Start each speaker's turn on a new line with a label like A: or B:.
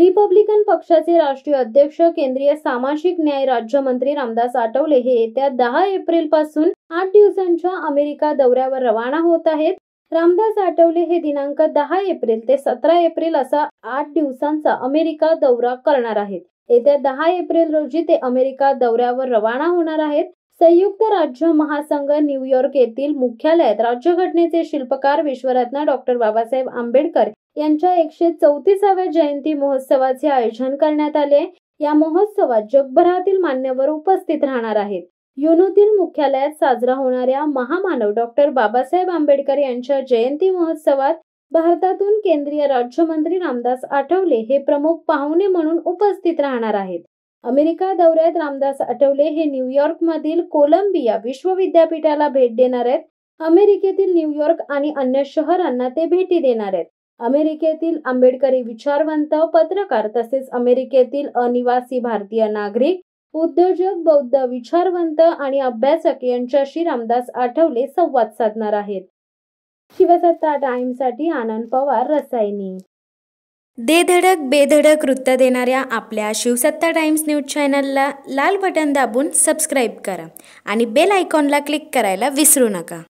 A: Republican पक्षाचे राष्ट्रीय अध्यक्ष केंद्रीय सामाजिक न्याय राज्यमंत्री रामदास आठवले हे येत्या 10 एप्रिल पासून 8 दिवसांच्या अमेरिका दौऱ्यावर रवाना होत आहेत। रामदास आठवले हे दिनांक 10 एप्रिल ते 17 एप्रिल असा 8 दिवसांचा अमेरिका दौरा करणार आहेत। येत्या 10 एप्रिल रोजी ते अमेरिका दौऱ्यावर रवाना होणार आहेत। संयुक्त राज्य महासंघ न्यूयॉर्क येथील मुख्यालयात राज्यघटनेचे शिल्पकार विश्वरत्न डॉक्टर बाबासाहेब आंबेडकर यांच्या 134व्या जयंती महोत्सवाचे आयोजन करण्यात आले। या महोत्सवात जगभरातील मान्यवर उपस्थित राहणार आहेत। युनोतील मुख्यालयात साजरा होणाऱ्या महामानव डॉक्टर बाबासाहेब आंबेडकर यांच्या जयंती महोत्सवात भारतातून केंद्रीय राज्यमंत्री रामदास आठवले हे प्रमुख पाहुणे म्हणून उपस्थित राहणार आहेत। अमेरिका दौऱ्यात रामदास आठवले हे न्यूयॉर्कमधील कोलंबिया विश्वविद्यापीठाला भेट देणार आहेत। अमेरिकेतील न्यूयॉर्क आणि अन्य शहरांना ते भेटी देणार आहेत। अमेरिकेतील आंबेडकरी विचारवंत, पत्रकार तसेच अमेरिकेतील अनिवासी भारतीय नागरिक, उद्योजक, बौद्ध विचारवंत आणि अभ्यासक यांच्याशी रामदास आठवले संवाद साधणार आहेत। शिवसत्ता टाइम्ससाठी आनंद पवार, रसायनी।
B: दे धडक बेधडक वृत्त देणाऱ्या आपल्या शिवसत्ता टाइम्स न्यूज चॅनलला लाल बटन दाबून सबस्क्राईब करा आणि बेल आयकॉनला क्लिक करायला विसरू नका।